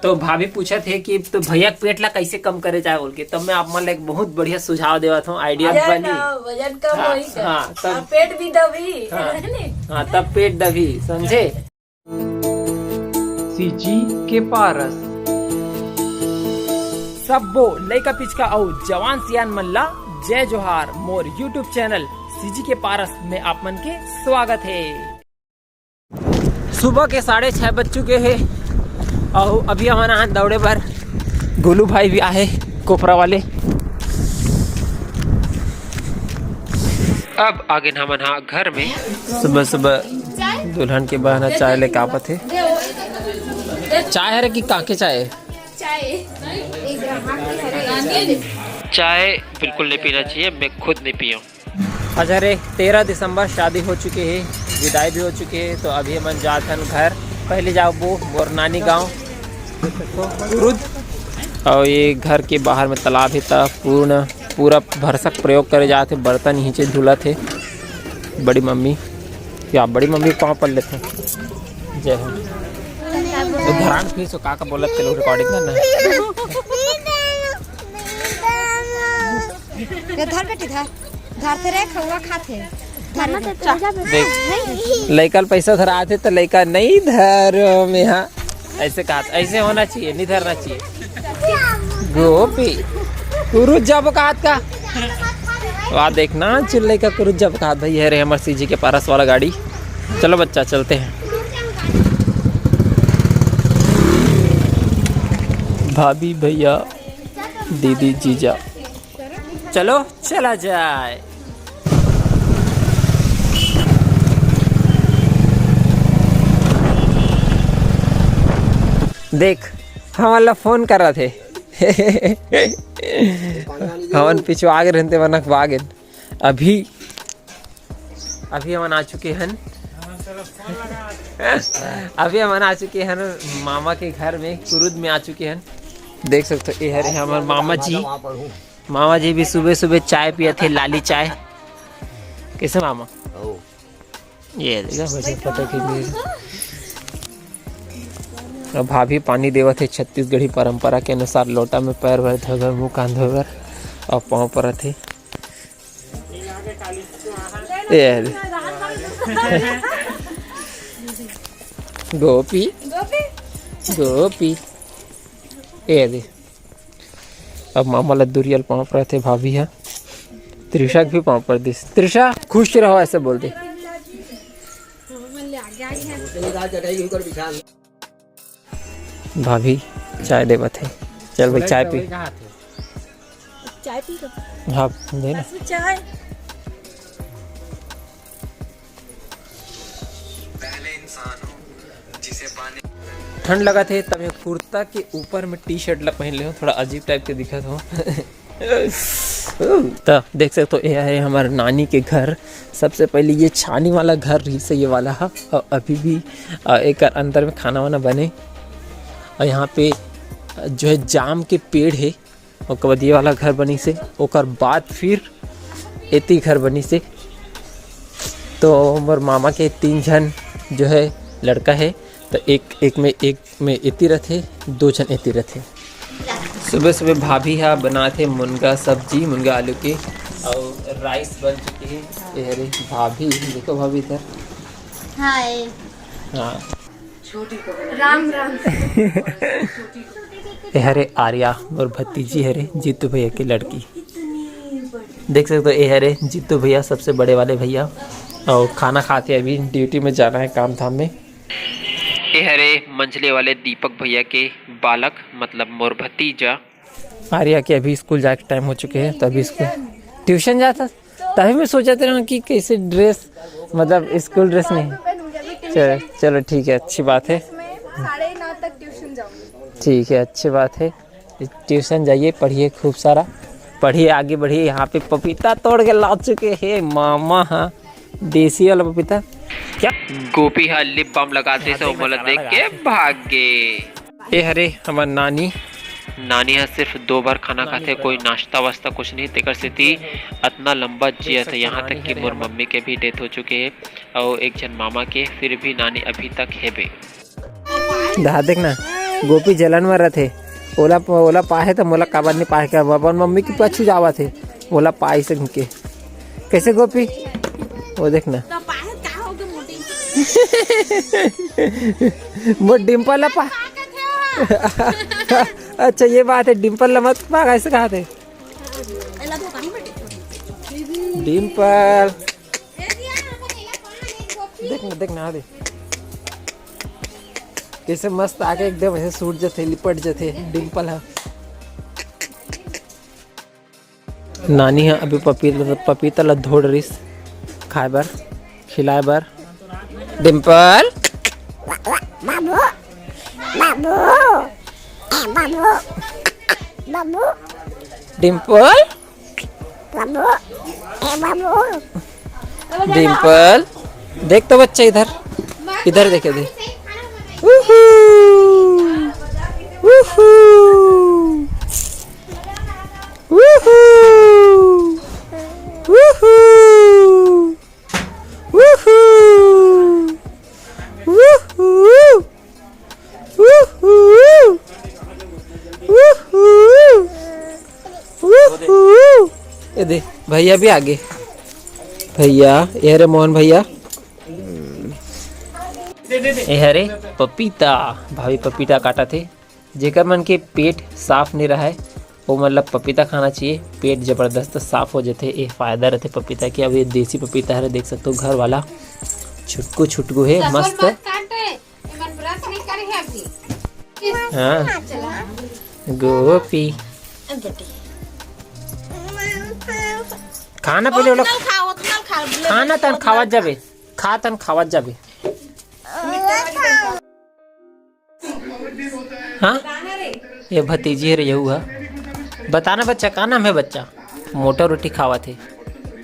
तो भाभी पूछा थे कि तो भैया पेट ला कैसे कम करे जाए बोल के, तब मैं आप मन एक बहुत बढ़िया सुझाव देवा था, आइडिया बनी। वजन कम होई हाँ, तब पेट भी दबी। हाँ तब पेट दबी, समझे। सीजी के पारस सबो लइका पिचका और जवान सियान मल्ला जय जोहार। मोर यूट्यूब चैनल सीजी के पारस में आप मन के स्वागत है। सुबह के 6:30 बज चुके हैं और अभी हमारे यहाँ दौड़े पर गोलू भाई भी आए कोपरा वाले। अब आगे हम घर में सुबह सुबह दुल्हन के बहना चाय लेके आवत है। चाय है कि काके चाय? चाय बिल्कुल नहीं पीना चाहिए, मैं खुद नहीं पिया। आज 13 दिसंबर शादी हो चुकी है, विदाई भी हो चुकी है। तो अभी हम जाते हैं घर। पहले जाओ वो मोर नानी गाँव रुद, और ये घर के बाहर में तालाब है। तब पूरा भरसक प्रयोग करे जाते, बर्तन नीचे धुला थे। बड़ी मम्मी या बड़ी मम्मी पाँव पड़ लेते। जय हो। तो घरान फिर सो का बोलत थे लोग रिकॉर्डिंग करना। धर बेटी धर धरते रे खौवा खाते देख लड़का पैसा धरा थे तो लड़का नहीं धरो में। हाँ ऐसे कहा, ऐसे होना चाहिए, नहीं धरना चाहिए। गोपी कुरुज जब का वाह देखना चिल्ले का कुरुज जब का भाई है रे हमारे सीजी के पारस वाला गाड़ी। चलो बच्चा चलते हैं। भाभी भैया दीदी जीजा चलो चला जाए। देख हमारा फोन कर रहे थे। हमन पीछे आगे रहते वरना आगे। अभी हम आ चुके हैं। अभी हम आ चुके हैं मामा के घर में, कुरुद में आ चुके हैं। देख सकते हो ये है हमारे मामा जी। मामा जी भी सुबह सुबह चाय पिए थे, लाली चाय। कैसे मामा? ये देखा और भाभी पानी देवत है छत्तीसगढ़ी परंपरा के अनुसार। लोटा में पैर भर धोकर, मुँह कान धोकर और पाँव पर थे। गोपी गोपी ये दे। अब मामा लद्दुरियल पाँव पर थे, भाभी है त्रिशा भी पाँव पर दी। त्रिशा खुश रहो ऐसे बोल दे। भाभी चाय देवा थे। चल भाई चाय पी। चाय पी हाँ दे ना चाय। ठंड लगा थे तब मैं कुर्ता के ऊपर में टी शर्ट पहन ले हूँ, थोड़ा अजीब टाइप के दिखा था। तो देख सकते हो ये है हमारे नानी के घर। सबसे पहले ये छानी वाला घर रही से ये वाला है, और अभी भी एक अंदर में खाना वाना बने। और यहाँ पे जो है जाम के पेड़ है। और बाद ये वाला घर बनी से, और बाद फिर एती घर बनी से। तो हमारे मामा के 3 जन जो है लड़का है, तो एक में एती रहते, 2 जन एती रहते। सुबह सुबह भाभी है बनाते मुनगा सब्जी, मुनगा आलू के, और राइस बन चुकी है। अरे भाभी देखो भाभी इधर। हाय हाँ राम राम। हरे आर्या और भतीजी हरे जीतू भैया की लड़की। देख सकते हो ये हरे जीतू भैया सबसे बड़े वाले भैया, और खाना खाते अभी ड्यूटी में जाना है काम धाम में। ये हरे मंझले वाले दीपक भैया के बालक मतलब मोर भतीजा। आर्या के अभी स्कूल जाके टाइम हो चुके हैं, तो अभी स्कूल ट्यूशन जाता। तभी मैं सोचा था कि कैसे ड्रेस मतलब स्कूल ड्रेस नहीं। चलो ठीक है, अच्छी बात है। 9:30 तक ट्यूशन जाऊंगी। ठीक है अच्छी बात है, ट्यूशन जाइए, पढ़िए खूब सारा, पढ़िए आगे बढ़िए। यहाँ पे पपीता तोड़ के ला चुके हैं मामा। हाँ देसी वाला पपीता। क्या गोपी हाँ लिप बाम लगाते से उमला देख के भागे। ये हरे हमार नानी है सिर्फ 2 बार खाना खाते, कोई नाश्ता वास्ता कुछ नहीं। तेकर से थी इतना लंबा जिया था, यहाँ तक कि मोर मम्मी के भी डेथ हो चुके हैं और 1 जन मामा के, फिर भी नानी अभी तक है बे। देखना गोपी जलन में रथे ओला ओला पाहे तो मोला काबर नहीं पाहे के अपन मम्मी के पाछू जावा थे ओला पाई से के कैसे गोपी वो देखना तो पाहे का हो के मोटी वो डिम्पल ला पा अच्छा ये बात है डिम्पल ला मत पा ऐसे कहा थे एला तो कहीं बेटे डिम्पल देखना दे कैसे मस्त आके एकदम ऐसे सूट जथे लिपट जथे डिम्पल है नानी है अभी पपीता ला धोड़ रहीस खाए बर खिलाए बर डिम्पल बाबू बाबू बाबू बाबू डिम्पल बाबू बाबू डिम्पल देख तो बच्चा इधर इधर देखे दे वूहू वूहू वूहू वूहू वूहू वूहू वूहू वूहू ये दे भैया भी आगे भैया ये रे मोहन भैया ए हरे पपीता भाभी पपीता काटा थे जेकर मन के पेट साफ नहीं रहा है वो मतलब पपीता खाना चाहिए पेट जबरदस्त साफ हो जाते ये फायदा रहते पपीता के। अब ये देसी पपीता है देख सकते हो घर वाला छुटकू छुटकू है मस्त। हाँ गोपी खाना पहले वो लोग खाना तन खावत जाबे खा तन खावत जाबे। हाँ ये भतीजी है यहू है बताना बच्चा का नाम है बच्चा मोटा रोटी खावा थे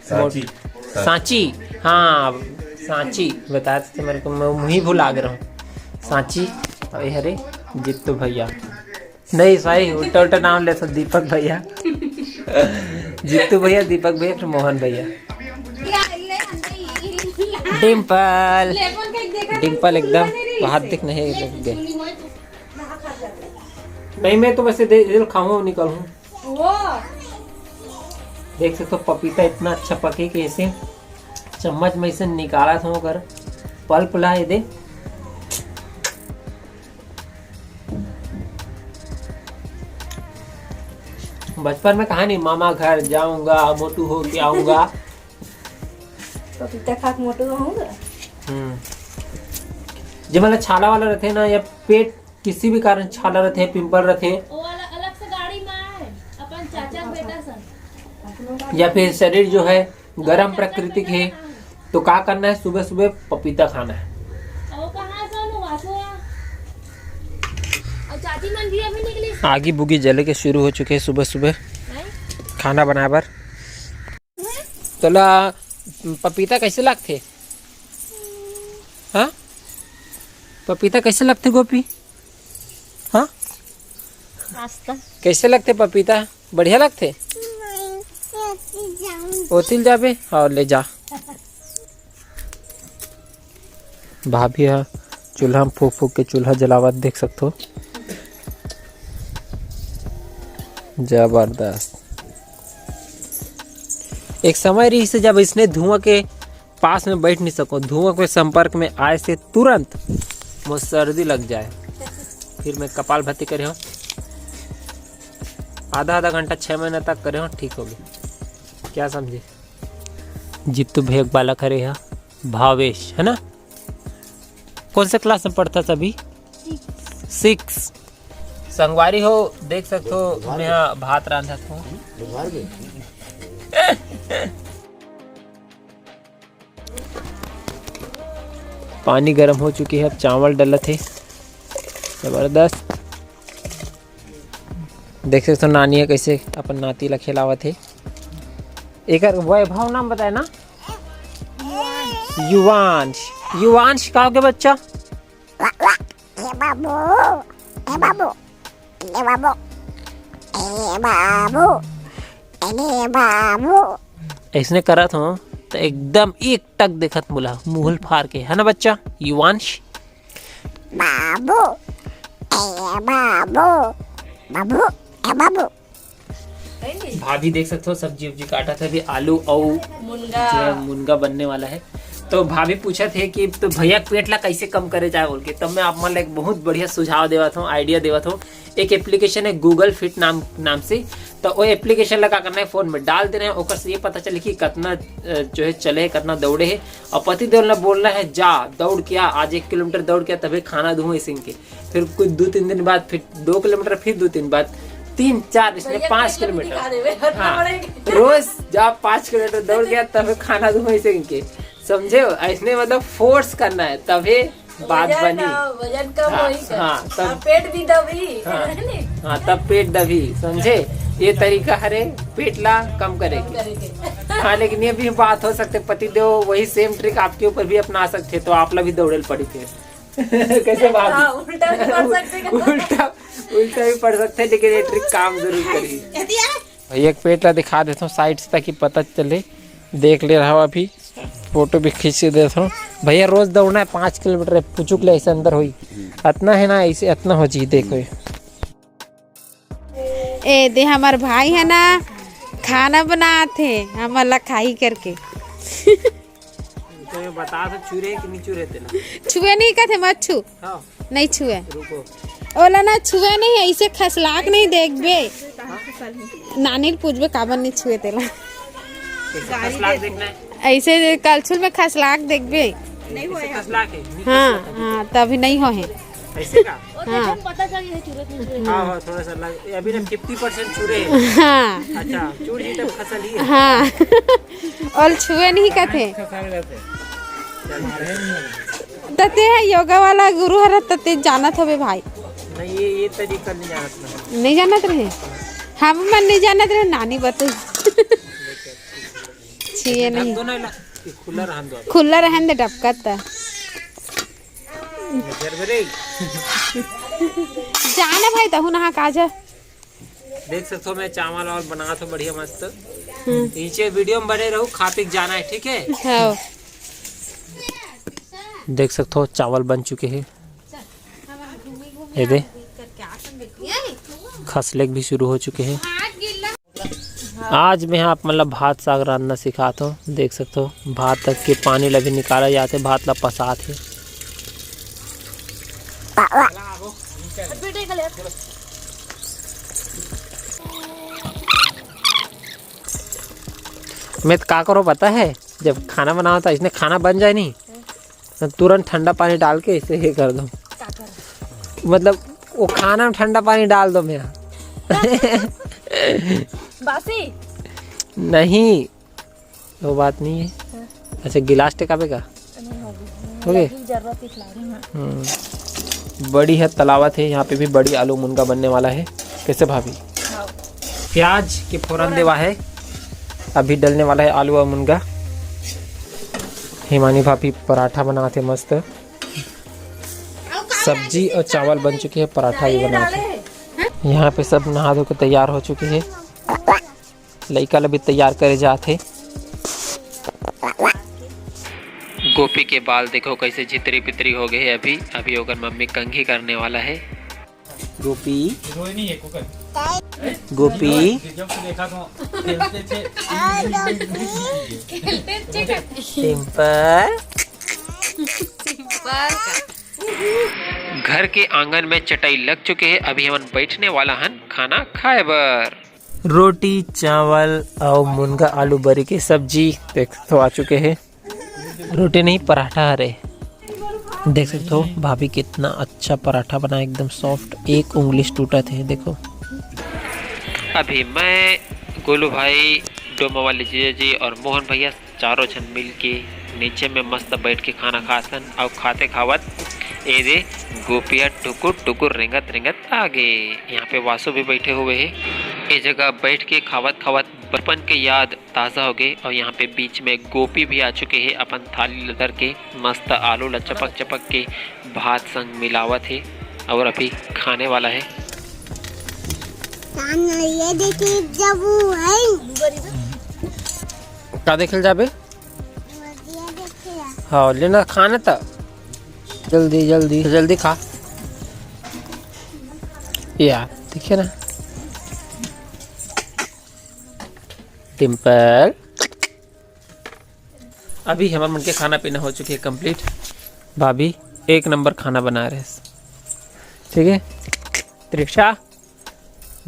सांची हाँ सांची बताया थे मेरे को मैं मुँह भुला गया हूँ सांची और ये हरे जित्तू भैया नहीं सही उल्टा उल्टा नाम ले सब दीपक भैया जित्तू भैया दीपक भैया फिर मोहन भैया डिम्पल डिम्पल एकदम हाथ दिख नहीं लग गए नहीं मैं तो वैसे खाऊं निकलूं देख सकते हो पपीता इतना अच्छा पके कि ऐसे चम्मच में इसे निकाला था कर पल्प ला ये दे बचपन में कहा नहीं मामा घर जाऊंगा मोटू हो के आऊंगा पपीता खा के मोटू होऊंगा। जब मतलब छाला वाला रहते ना या पेट किसी भी कारण छाला रहते पिंपल रहते अलग से गाड़ी में आए अपन चाचा बेटा सन या फिर शरीर जो है गर्म प्राकृतिक है तो क्या करना है सुबह सुबह पपीता खाना है। और कहां सन वासो और चाची मन भी अभी निकली आगी बुगी जले के शुरू हो चुके हैं सुबह सुबह खाना बनाए बर। तो ला पपीता कैसे लगते हाँ पपीता कैसे लगते गोपी हाँ कैसे लगते पपीता बढ़िया लगते ओतिल जाबे और ले जा भाभी है चूल्हा फूक फूक के चूल्हा जलावत देख सकते हो जबरदस्त। एक समय रही से जब इसने धुआं के पास में बैठ नहीं सको धुआं के संपर्क में आए से तुरंत मुझे सर्दी लग जाए फिर मैं कपाल भाती करे हूँ आधा घंटा 6 महीने तक करे हूँ ठीक होगी क्या समझे। जित्तू भैया बाला करे है भावेश है ना कौन से क्लास में पढ़ता था अभी 6 संगवारी हो देख सकते हो मैं भात रांधा था पानी गर्म हो चुकी है अब चावल डले थे जबरदस्त देख सकते हो नानी है कैसे अपन नाती ला खिलावा थे एक वैभव नाम बताए ना युवांश युवांश कहा के बच्चा बाबू बाबू बाबू बाबू बाबू ऐसने करत हो तो एकदम एक टक देखत मुला मुहल फाड़ के है ना बच्चा युवांश बाबू भाभी देख सकते हो सब्जी उब्जी काटा था अभी आलू और मुनगा जो है मुनगा बनने वाला है। तो भाभी पूछा थे कि तो भैया पेट ला कैसे कम करे जाए बोल के, तब मैं आप मन एक बहुत बढ़िया सुझाव देवा था, आइडिया देवा था। एक एप्लीकेशन है गूगल फिट नाम से, तो वो एप्लीकेशन लगा करना है फोन में डाल देना है, ओकर से ये पता चले कि कितना जो है चले है, कितना दौड़े है। और पति देव बोलना है जा दौड़ किया, आज 1 किलोमीटर दौड़ किया तभी खाना दूँ सिंह के, फिर कुछ 2-3 दिन बाद फिर 2 किलोमीटर, फिर 2-3 बाद 3-4 इसलिए 5 किलोमीटर। हाँ रोज जब 5 किलोमीटर दौड़ गया तब खाना दूँ सिंह के, समझे हो? ऐसने मतलब फोर्स करना है तभी बात बनी। वजन कम होई हाँ, तब पेट भी दबी। हाँ तब पेट दबी, समझे? ये तरीका हरे पेट ला कम करेगी। हाँ लेकिन ये भी बात हो सकते पति देव वही सेम ट्रिक आपके ऊपर भी अपना सकते, तो आप ला भी दौड़े पड़ी थे। कैसे बात? हाँ, उल्टा भी पड़ सकते उल्टा भी पड़ सकते, लेकिन ये ट्रिक काम जरूर करेगी। भैया एक पेट ला दिखा देता हूँ साइड से ताकि पता चले, देख ले रहा हूँ अभी फोटो भी खींच के देता हूँ। भैया रोज दौड़ना है 5 किलोमीटर, पुचुक ले ऐसे अंदर हुई इतना है ना, ऐसे इतना हो जी। देखो ए दे हमार भाई है ना खाना बनाते हमारा खाई करके। तो बता तो चूरे कि नहीं चूरे थे ना? छुए नहीं कहते मत छू, हाँ नहीं छुए रुको ओला ना छुए नहीं, ऐसे खसलाक नहीं देखबे। नानी पूछबे काबर नहीं छुए तेला, देखना है ऐसे कलछुल में खसलाक देखबे। हाँ हाँ तभी नहीं हो है ऐसे का। हाँ पता चल गया चूरत में हाँ थोड़ा सा लग अभी ना 50% चूरे हैं। हाँ अच्छा चूर जी तब खसल ही है। हाँ और छुए नहीं कहते तते है योगा वाला गुरु हर तते जानत होबे भाई। नहीं ये तरीका नहीं जानत नहीं जानत रहे, हम मन नहीं जानत रहे, नानी बतू छिए नहीं दो ना खुला रहन दो खुला रहन दे डबकत जाने भाई तहु नहा काजा। देख सकते हो मैं चावल और बना तो बढ़िया मस्त, नीचे वीडियो में बने रहो, खा पी जाना है ठीक है। हाँ देख सकते हो चावल बन चुके हैं, ये दे खसलेक भी शुरू हो चुके हैं। आज मैं आप मतलब भात साग रांधना सिखाता हूँ। देख सकते हो भात तक के पानी ला भी निकाला जाते, भात ला पसात है। मैं तो क्या करो पता है, जब खाना बनाओ था इसने खाना बन जाए नहीं तो तुरंत ठंडा पानी डाल के इसे ये कर दो, मतलब वो खाना में ठंडा पानी डाल दो मेरा। बासी नहीं वो बात नहीं है। अच्छा गिलास टेकाबे का ओके। बड़ी है तलावत है, यहाँ पे भी बड़ी आलू मुनगा बनने वाला है। कैसे भाभी? प्याज के फोरन देवा है, अभी डलने वाला है आलू और मुनगा। हिमानी भाभी पराठा बनाते मस्त, सब्जी और चावल बन चुके हैं, पराठा भी बनाते। यहाँ पे सब नहा धो के तैयार हो चुके हैं, लड़का भी तैयार करे जाते। गोपी के बाल देखो कैसे झितरी पितरी हो गए अभी अभी होकर मम्मी कंघी करने वाला है। गोपी गोपी सिंपल। घर के आंगन में चटाई लग चुके हैं, अभी हम बैठने वाला हन खाना खाए बर। रोटी चावल और मुनगा आलू बरी की सब्जी देख तो आ चुके हैं। रोटी नहीं पराठा हरे, देख सकते हो भाभी कितना अच्छा पराठा बना, एकदम सॉफ्ट, एक उंगली टूटा थे देखो। अभी मैं गोलू भाई, डोमा वाली जीजा जी और मोहन भैया चारों जन मिल के नीचे में मस्त बैठ के खाना खासन और खाते खावत ए दे गोपिया टुकुर टुकुर रेंगत रेंगत आगे। यहाँ पे वासु भी बैठे हुए हैं। इस जगह बैठ के खावत खावत बचपन के याद ताज़ा हो गए। और यहाँ पे बीच में गोपी भी आ चुके हैं, अपन थाली लदर के मस्त आलू ला चपक चपक के भात संग मिलावत है और अभी खाने वाला है। का देखल जाबे? हाँ लेना खाना था, जल्दी जल्दी जल्दी खा। यार देखिए ना टिम्पल। अभी हमारे मन के खाना पीना हो चुकी है कंप्लीट। भाभी एक नंबर खाना बना रहे हैं, ठीक है। त्रिषा,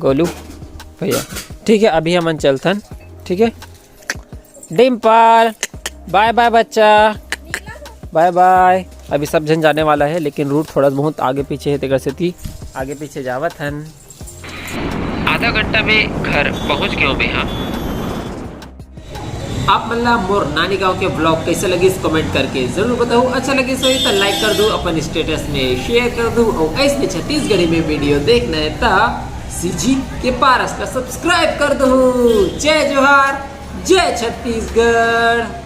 गोलू भैया, ठीक है। अभी हम चलतन, ठीक है। डिम्पल बाय बाय बच्चा, बाय बाय। अभी सब जन जाने वाला है, लेकिन रूट थोड़ा बहुत आगे पीछे है, तेकर से थी आगे पीछे जावत हन। आधा घंटा में घर पहुंच गए मैं। हाँ, आप मल्ला मोर नानी गांव के ब्लॉग कैसे लगे इस कमेंट करके जरूर बताओ। अच्छा लगे तो लाइक कर दो, अपन स्टेटस में शेयर कर दो, और ऐसे छत्तीसगढ़ी में वीडियो देखना है तो सीजी के पारस का सब्सक्राइब कर दो। जय जोहार, जय छत्तीसगढ़।